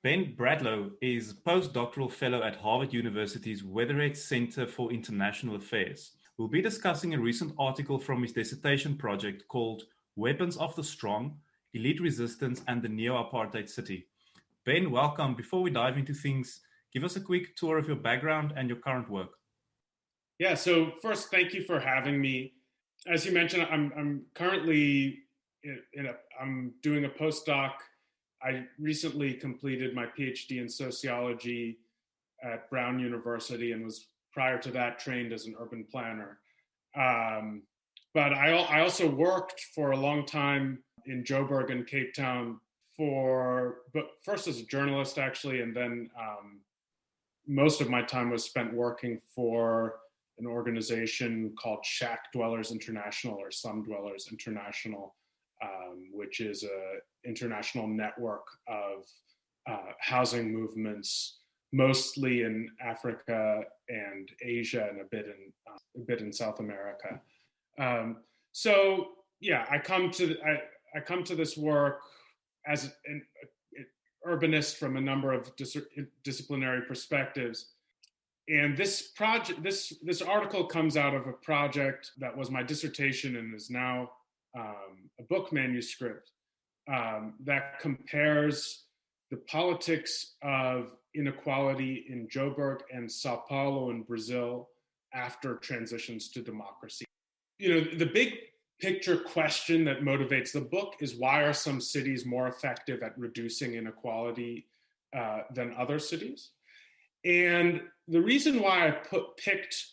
Ben Bradlow is Postdoctoral Fellow at Harvard University's Weatherhead Center for International Affairs. We'll be discussing a recent article from his dissertation project called Weapons of the Strong, Elite Resistance and the Neo-Apartheid City. Ben, welcome. Before we dive into things, give us a quick tour of your background and your current work. Yeah, so first, thank you for having me. As you mentioned, I'm currently I'm doing a postdoc. I recently completed my PhD in sociology at Brown University and was prior to that trained as an urban planner. But I also worked for a long time in Joburg and Cape Town but first as a journalist actually, and then most of my time was spent working for an organization called Shack Dwellers International or Slum Dwellers International, which is an international network of housing movements, mostly in Africa and Asia, and a bit in South America. So yeah, I come to this work as an urbanist from a number of disciplinary perspectives. And this article comes out of a project that was my dissertation and is now a book manuscript that compares the politics of inequality in Joburg and São Paulo in Brazil after transitions to democracy. You know, the big picture question that motivates the book is, why are some cities more effective at reducing inequality than other cities? And the reason why I picked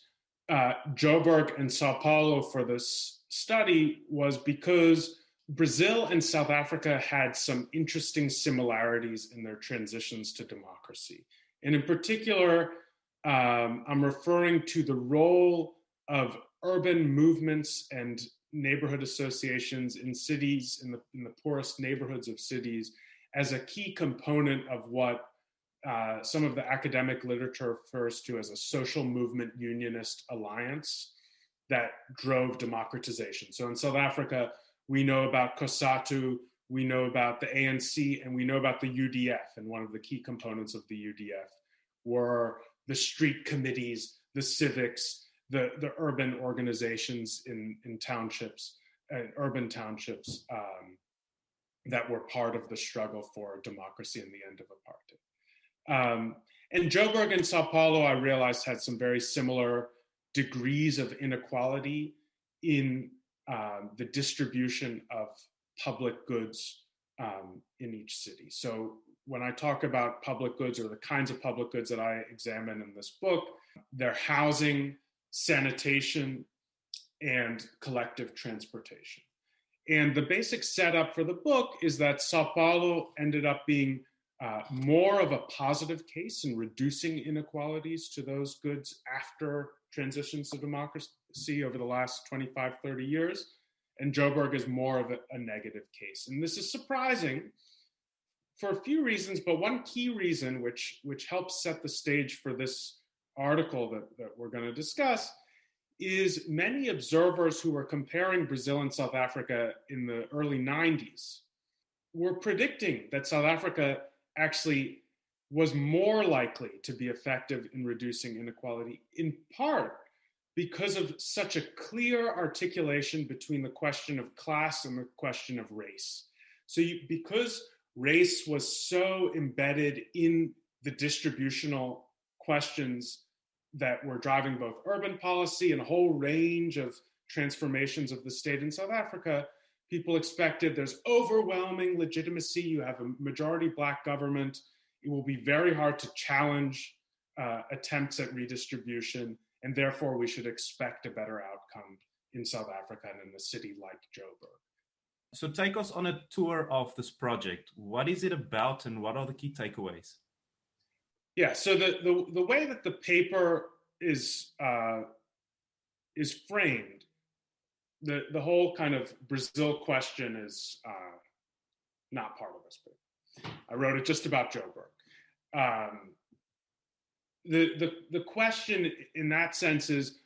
Joburg and Sao Paulo for this study was because Brazil and South Africa had some interesting similarities in their transitions to democracy. And in particular, I'm referring to the role of urban movements and neighborhood associations in cities, in the poorest neighborhoods of cities, as a key component of what some of the academic literature refers to as a social movement unionist alliance that drove democratization. So in South Africa, we know about COSATU, we know about the ANC, and we know about the UDF. And one of the key components of the UDF were the street committees, the civics, the urban organizations in townships and urban townships that were part of the struggle for democracy and the end of apartheid. And Joburg and Sao Paulo, I realized, had some very similar degrees of inequality in the distribution of public goods in each city. So when I talk about public goods, or the kinds of public goods that I examine in this book, they're housing, sanitation, and collective transportation. And the basic setup for the book is that Sao Paulo ended up being more of a positive case in reducing inequalities to those goods after transitions to democracy over the last 25, 30 years. And Joburg is more of a negative case. And this is surprising for a few reasons, but one key reason, which helps set the stage for this article that we're going to discuss, is many observers who were comparing Brazil and South Africa in the early 90s were predicting that South Africa actually was more likely to be effective in reducing inequality, in part because of such a clear articulation between the question of class and the question of race. So because race was so embedded in the distributional questions that were driving both urban policy and a whole range of transformations of the state in South Africa, people expected there's overwhelming legitimacy. You have a majority Black government. It will be very hard to challenge attempts at redistribution, and therefore we should expect a better outcome in South Africa and in a city like Joburg. So take us on a tour of this project. What is it about, and what are the key takeaways? Yeah, so the way that the paper is framed, the whole kind of Brazil question is not part of this paper. I wrote it just about Joburg. The question in that sense is,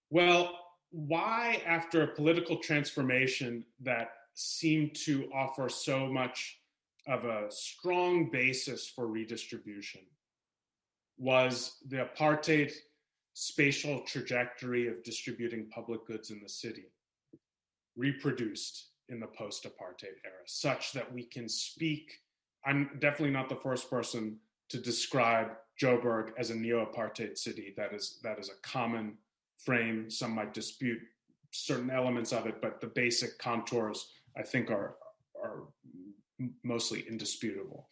well, why after a political transformation that seemed to offer so much of a strong basis for redistribution was the apartheid spatial trajectory of distributing public goods in the city, reproduced in the post-apartheid era, such that we can speak. I'm definitely not the first person to describe Joburg as a neo-apartheid city. That is a common frame. Some might dispute certain elements of it, but the basic contours, I think, are mostly indisputable.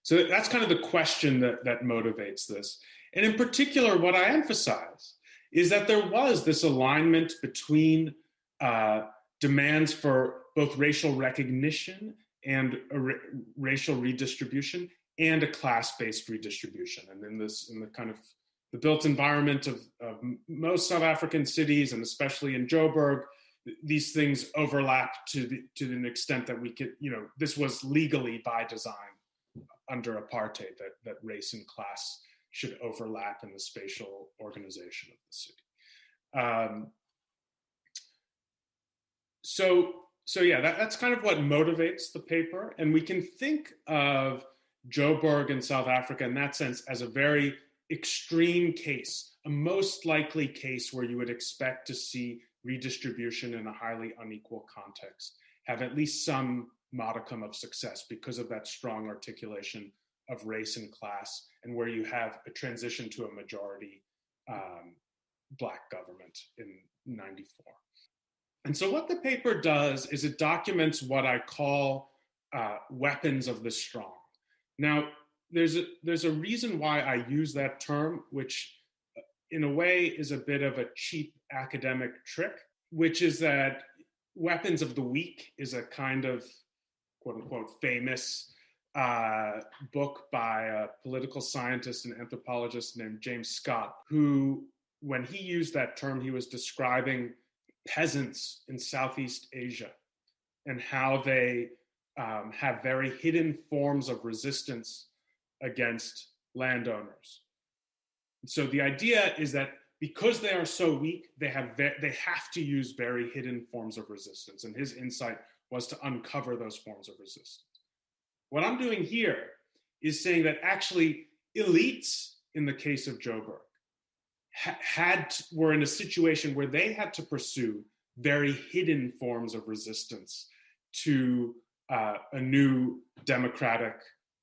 So that's kind of the question that motivates this. And in particular, what I emphasize is that there was this alignment between demands for both racial recognition and racial redistribution and a class-based redistribution. And in the kind of the built environment of most South African cities, and especially in Joburg, these things overlap to an extent that we could, this was legally by design under apartheid, that race and class should overlap in the spatial organization of the city. So yeah, that's kind of what motivates the paper. And we can think of Joburg in South Africa in that sense as a very extreme case, a most likely case where you would expect to see redistribution in a highly unequal context have at least some modicum of success because of that strong articulation of race and class, and where you have a transition to a majority Black government in '94. And so what the paper does is it documents what I call weapons of the strong. Now, there's a reason why I use that term, which in a way is a bit of a cheap academic trick, which is that weapons of the weak is a kind of quote unquote famous book by a political scientist and anthropologist named James Scott, who, when he used that term, he was describing peasants in Southeast Asia and how they have very hidden forms of resistance against landowners. So the idea is that because they are so weak, they have to use very hidden forms of resistance. And his insight was to uncover those forms of resistance. What I'm doing here is saying that actually elites, in the case of Joburg, were in a situation where they had to pursue very hidden forms of resistance to a new democratic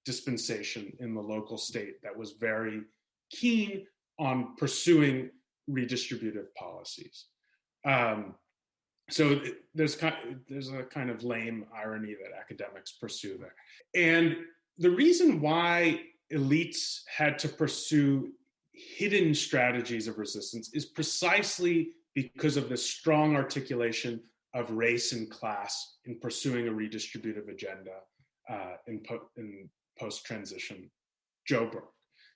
dispensation in the local state that was very keen on pursuing redistributive policies. So there's a kind of lame irony that academics pursue there. And the reason why elites had to pursue hidden strategies of resistance is precisely because of the strong articulation of race and class in pursuing a redistributive agenda in post-transition Joburg.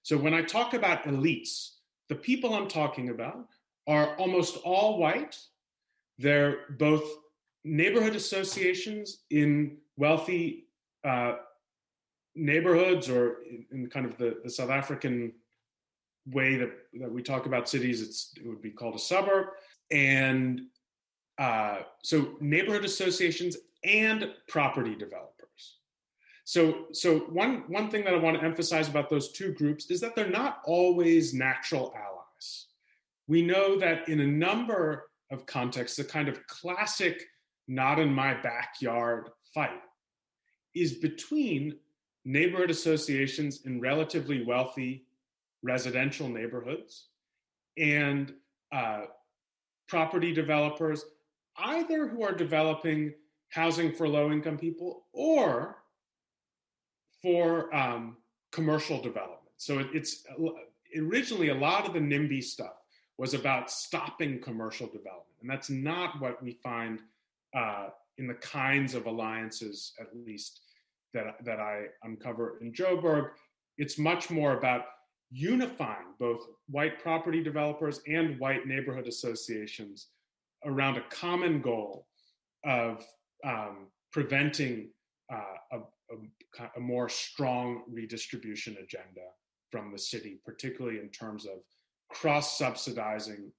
So when I talk about elites, the people I'm talking about are almost all white. They're both neighborhood associations in wealthy neighborhoods, or in kind of the South African way that we talk about cities, it would be called a suburb. And so neighborhood associations and property developers. So one thing that I want to emphasize about those two groups is that they're not always natural allies. We know that in a number of contexts, the kind of classic not in my backyard fight is between neighborhood associations in relatively wealthy residential neighborhoods and property developers, either who are developing housing for low-income people or for commercial development. So it's originally a lot of the NIMBY stuff was about stopping commercial development. And that's not what we find in the kinds of alliances, at least, that I uncover in Joburg. It's much more about unifying both white property developers and white neighborhood associations around a common goal of preventing a more strong redistribution agenda from the city, particularly in terms of cross-subsidizing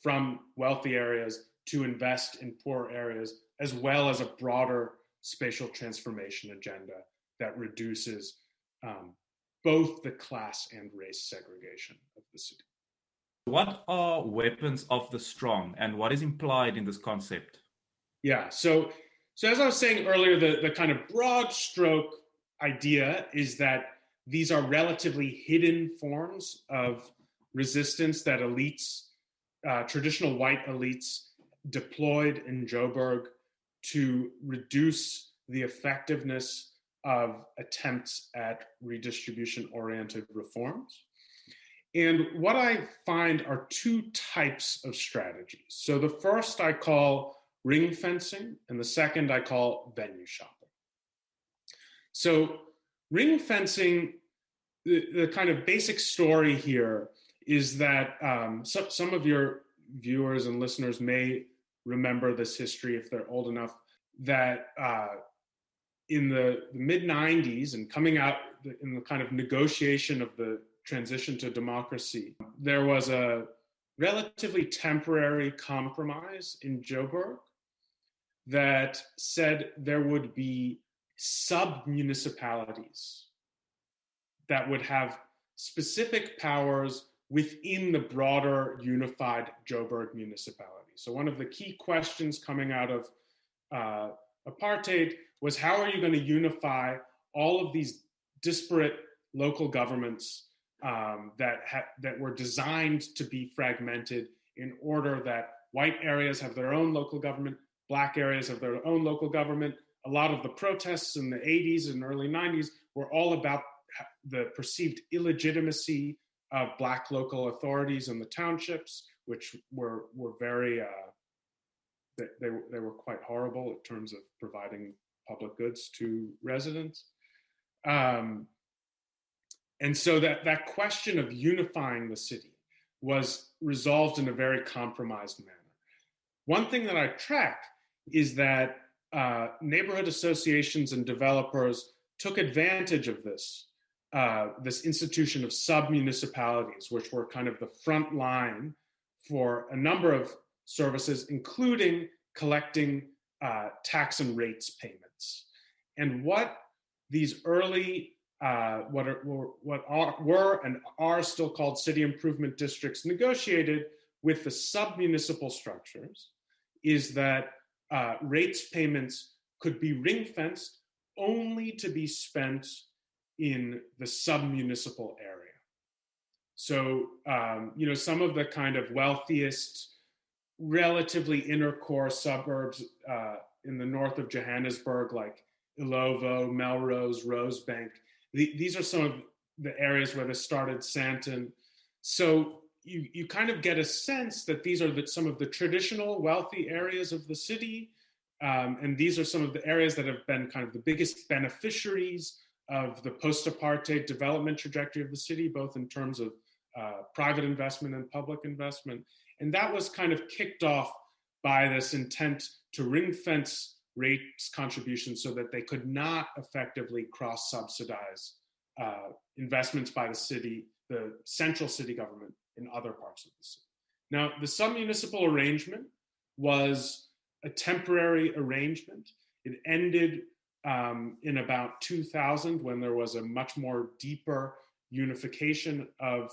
from wealthy areas to invest in poor areas, as well as a broader spatial transformation agenda that reduces both the class and race segregation of the city. What are weapons of the strong, and what is implied in this concept? Yeah, so as I was saying earlier, the kind of broad stroke idea is that these are relatively hidden forms of resistance that elites, traditional white elites, deployed in Joburg to reduce the effectiveness of attempts at redistribution-oriented reforms. And what I find are two types of strategies. So the first I call ring fencing, and the second I call venue shopping. So ring fencing, the kind of basic story here is that some of your viewers and listeners may remember this history if they're old enough, that in the mid-90s and coming out in the kind of negotiation of the transition to democracy, there was a relatively temporary compromise in Joburg that said there would be sub-municipalities that would have specific powers within the broader unified Joburg municipality. So one of the key questions coming out of apartheid was, how are you going to unify all of these disparate local governments that were designed to be fragmented in order that white areas have their own local government, Black areas have their own local government. A lot of the protests in the 80s and early 90s were all about the perceived illegitimacy of Black local authorities in the townships, which were very, they were quite horrible in terms of providing public goods to residents. And so that question of unifying the city was resolved in a very compromised manner. One thing that I track is that neighborhood associations and developers took advantage of this institution of sub-municipalities, which were kind of the front line for a number of services, including collecting tax and rates payments. And what these early, were and are still called city improvement districts negotiated with the sub-municipal structures is that rates payments could be ring-fenced only to be spent in the sub-municipal area. So, some of the kind of wealthiest, relatively inner core suburbs in the north of Johannesburg, like Ilovo, Melrose, Rosebank, these are some of the areas where this started, Sandton. So you kind of get a sense that these are some of the traditional wealthy areas of the city. And these are some of the areas that have been kind of the biggest beneficiaries of the post-apartheid development trajectory of the city, both in terms of private investment and public investment. And that was kind of kicked off by this intent to ring fence rates contributions so that they could not effectively cross-subsidize investments by the city, the central city government in other parts of the city. Now, the sub-municipal arrangement was a temporary arrangement. It ended in about 2000 when there was a much more deeper unification of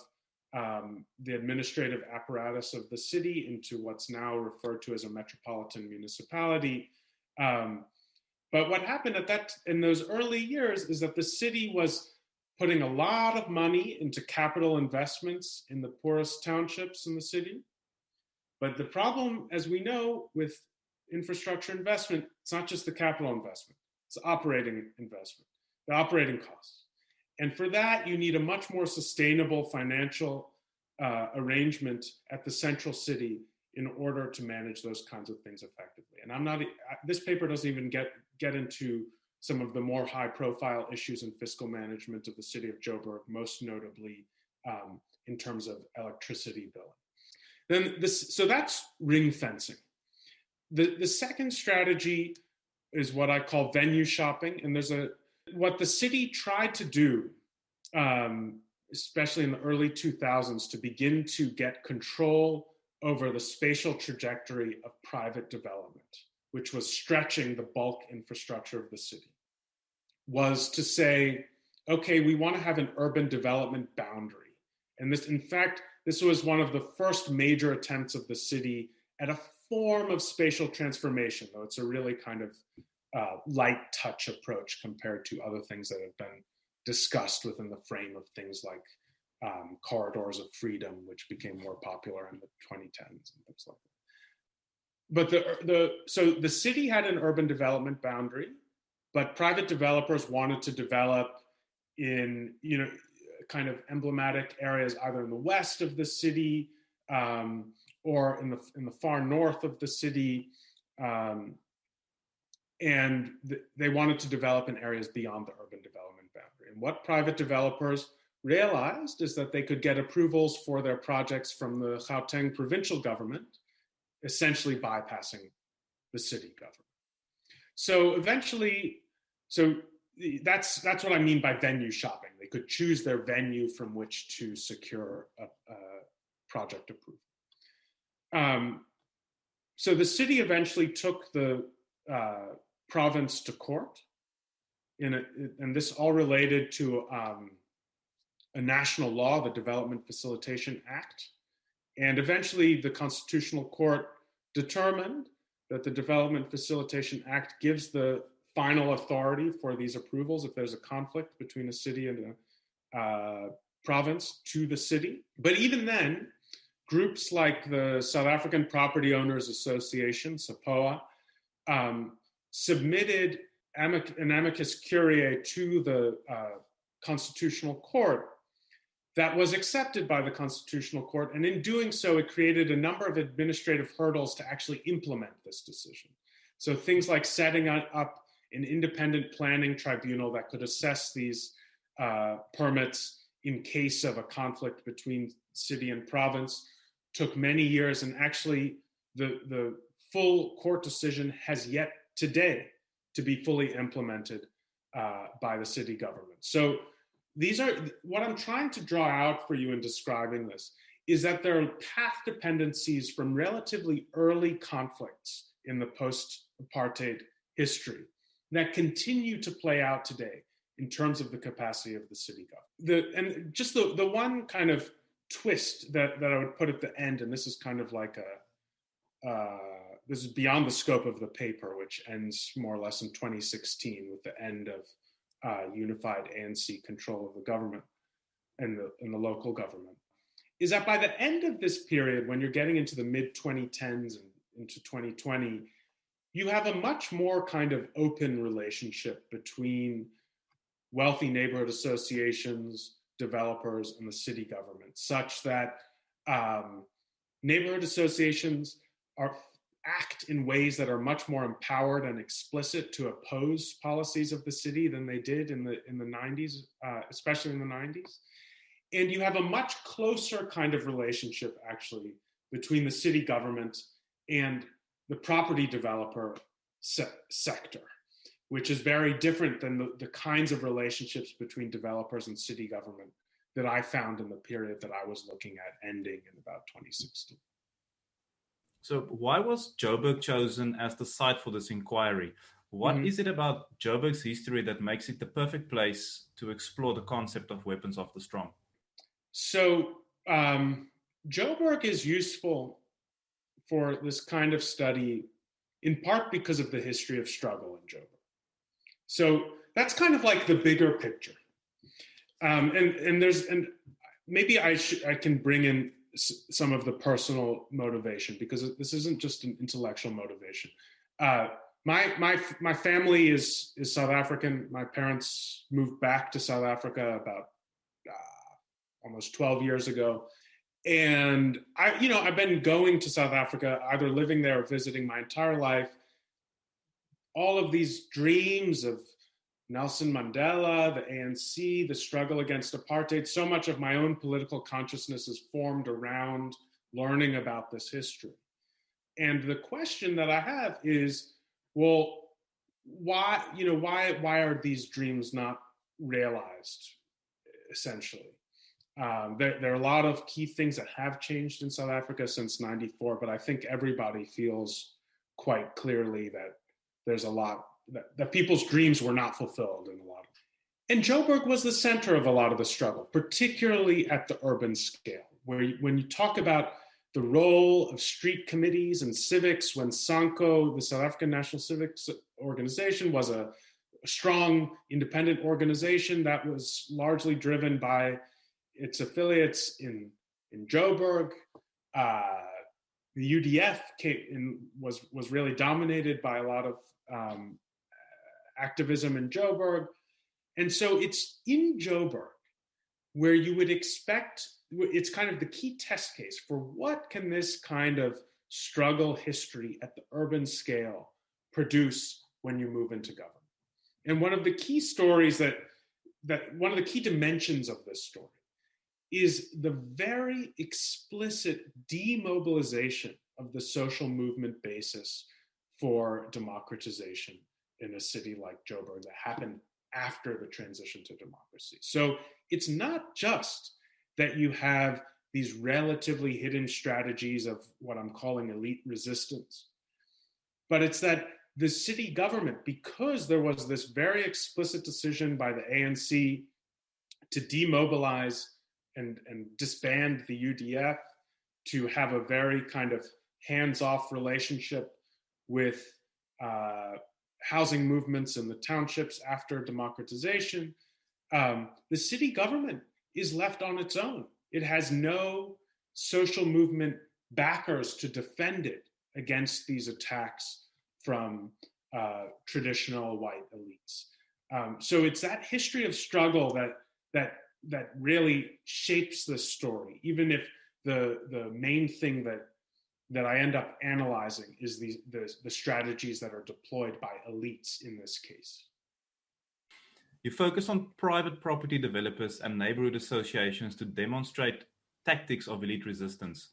the administrative apparatus of the city into what's now referred to as a metropolitan municipality. But what happened in those early years is that the city was putting a lot of money into capital investments in the poorest townships in the city. But the problem, as we know, with infrastructure investment, it's not just the capital investment, it's operating investment, the operating costs. And for that, you need a much more sustainable financial arrangement at the central city in order to manage those kinds of things effectively. And this paper doesn't even get into some of the more high profile issues in fiscal management of the city of Joburg, most notably in terms of electricity billing. So that's ring fencing. The second strategy is what I call venue shopping. And what the city tried to do, especially in the early 2000s, to begin to get control over the spatial trajectory of private development. which was stretching the bulk infrastructure of the city, was to say, okay, we want to have an urban development boundary. And this, in fact, this was one of the first major attempts of the city at a form of spatial transformation, though it's a really kind of light touch approach compared to other things that have been discussed within the frame of things like corridors of freedom, which became more popular in the 2010s and things like that. But so the city had an urban development boundary, but private developers wanted to develop in, kind of emblematic areas, either in the west of the city or in the far north of the city. And they wanted to develop in areas beyond the urban development boundary. And what private developers realized is that they could get approvals for their projects from the Gauteng provincial government, essentially bypassing the city government. So eventually, that's what I mean by venue shopping. They could choose their venue from which to secure a project approval. So the city eventually took the province to court, and this all related to a national law, the Development Facilitation Act. And eventually the Constitutional Court determined that the Development Facilitation Act gives the final authority for these approvals if there's a conflict between a city and a province to the city. But even then, groups like the South African Property Owners Association, SAPOA, submitted an amicus curiae to the Constitutional Court that was accepted by the Constitutional Court. And in doing so, it created a number of administrative hurdles to actually implement this decision. So things like setting up an independent planning tribunal that could assess these permits in case of a conflict between city and province took many years, and actually the full court decision has yet today to be fully implemented by the city government. So these are, what I'm trying to draw out for you in describing this is that there are path dependencies from relatively early conflicts in the post-apartheid history that continue to play out today in terms of the capacity of the city government. And just the one kind of twist that I would put at the end, and this is kind of like this is beyond the scope of the paper, which ends more or less in 2016 with the end of unified ANC control of the government and the local government, is that by the end of this period, when you're getting into the mid-2010s and into 2020, you have a much more kind of open relationship between wealthy neighborhood associations, developers, and the city government, such that neighborhood associations act in ways that are much more empowered and explicit to oppose policies of the city than they did in the 90s, especially in the 90s. And you have a much closer kind of relationship, actually, between the city government and the property developer sector, which is very different than the kinds of relationships between developers and city government that I found in the period that I was looking at ending in about 2016. So why was Joburg chosen as the site for this inquiry? What is it about Joburg's history that makes it the perfect place to explore the concept of weapons of the strong? So Joburg is useful for this kind of study in part because of the history of struggle in Joburg. So that's kind of like the bigger picture. And maybe I can bring in some of the personal motivation, because this isn't just an intellectual motivation. My family is South African. My parents moved back to South Africa about almost 12 years ago. And I've been going to South Africa, either living there or visiting, my entire life. All of these dreams of Nelson Mandela, the ANC, the struggle against apartheid, so much of my own political consciousness is formed around learning about this history. And the question that I have is, well, why are these dreams not realized, essentially? There are a lot of key things that have changed in South Africa since '94, but I think everybody feels quite clearly that there's a lot that people's dreams were not fulfilled in a lot of. And Joburg was the center of a lot of the struggle, particularly at the urban scale, where when you talk about the role of street committees and civics, when SANCO, the South African National Civics Organization, was a strong independent organization that was largely driven by its affiliates in Joburg. The UDF was really dominated by a lot of activism in Joburg. And so it's in Joburg where you would expect, it's kind of the key test case for what can this kind of struggle history at the urban scale produce when you move into government. And one of the key stories that one of the key dimensions of this story is the very explicit demobilization of the social movement basis for democratization in a city like Joburg that happened after the transition to democracy. So it's not just that you have these relatively hidden strategies of what I'm calling elite resistance, but it's that the city government, because there was this very explicit decision by the ANC to demobilize and disband the UDF, to have a very kind of hands-off relationship with housing movements in the townships after democratization, the city government is left on its own. It has no social movement backers to defend it against these attacks from traditional white elites. So it's that history of struggle that really shapes this story, even if the main thing that I end up analyzing is the strategies that are deployed by elites in this case. You focus on private property developers and neighborhood associations to demonstrate tactics of elite resistance.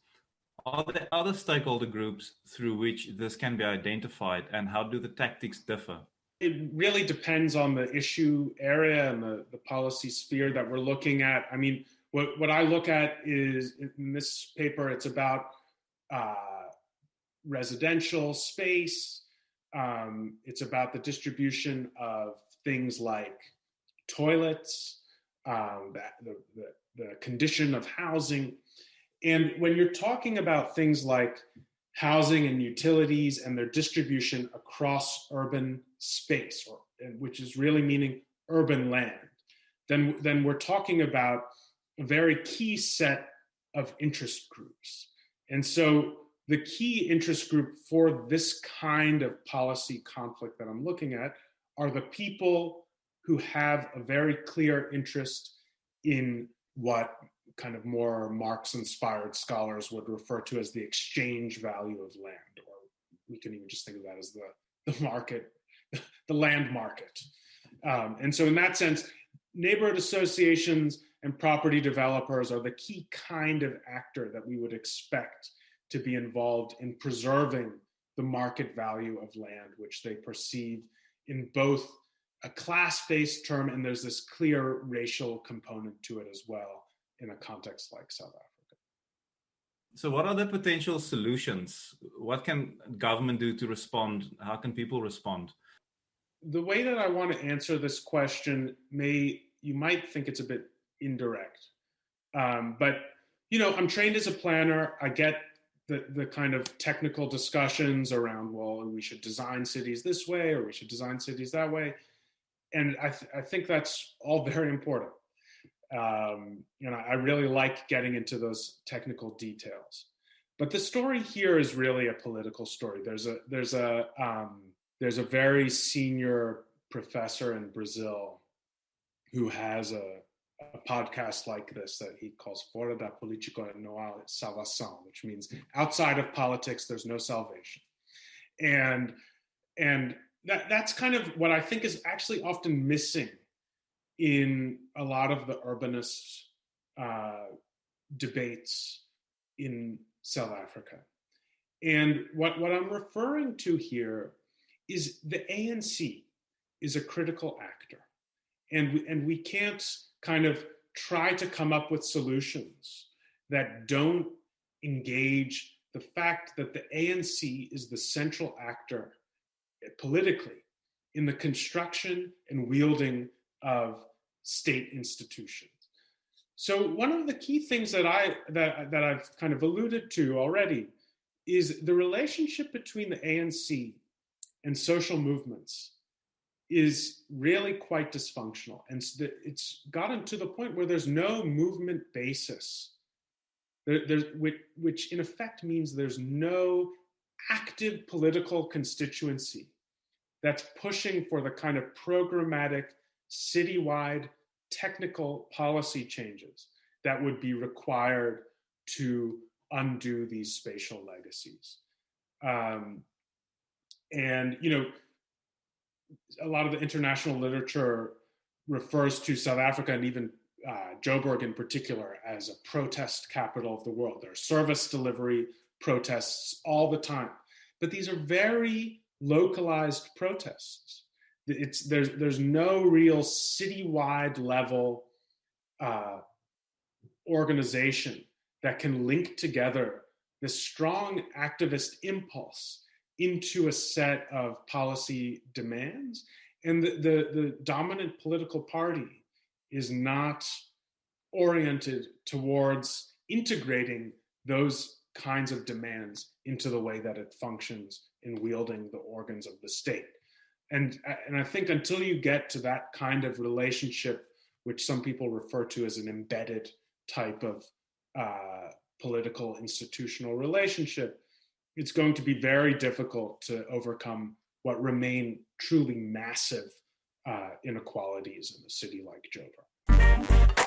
Are there other stakeholder groups through which this can be identified, and how do the tactics differ? It really depends on the issue area and the policy sphere that we're looking at. I mean, what I look at is, in this paper, it's about residential space. It's about the distribution of things like toilets, the condition of housing. And when you're talking about things like housing and utilities and their distribution across urban space, which is really meaning urban land, then we're talking about a very key set of interest groups. And so the key interest group for this kind of policy conflict that I'm looking at are the people who have a very clear interest in what kind of more Marx-inspired scholars would refer to as the exchange value of land, or we can even just think of that as the market, the land market. And so in that sense, neighborhood associations and property developers are the key kind of actor that we would expect to be involved in preserving the market value of land, which they perceive in both a class-based term, and there's this clear racial component to it as well in a context like South Africa. So what are the potential solutions? What can government do to respond? How can people respond? The way that I want to answer this question you might think it's a bit indirect. But, I'm trained as a planner. I get the kind of technical discussions around, well, we should design cities this way, or we should design cities that way. And I think that's all very important. I really like getting into those technical details. But the story here is really a political story. There's a very senior professor in Brazil who has a podcast like this that he calls Fora da Política não há salvação, which means outside of politics, there's no salvation. And that's kind of what I think is actually often missing in a lot of the urbanist debates in South Africa. And what I'm referring to here is the ANC is a critical actor. And we can't kind of try to come up with solutions that don't engage the fact that the ANC is the central actor politically in the construction and wielding of state institutions. So one of the key things that I've kind of alluded to already is the relationship between the ANC and social movements is really quite dysfunctional. And it's gotten to the point where there's no movement basis, which in effect means there's no active political constituency that's pushing for the kind of programmatic, citywide, technical policy changes that would be required to undo these spatial legacies. And, you know, a lot of the international literature refers to South Africa and even Joburg in particular as a protest capital of the world. There are service delivery protests all the time, but these are very localized protests. There's no real citywide level organization that can link together this strong activist impulse into a set of policy demands. And the dominant political party is not oriented towards integrating those kinds of demands into the way that it functions in wielding the organs of the state. And I think until you get to that kind of relationship, which some people refer to as an embedded type of political institutional relationship, it's going to be very difficult to overcome what remain truly massive inequalities in a city like Joburg.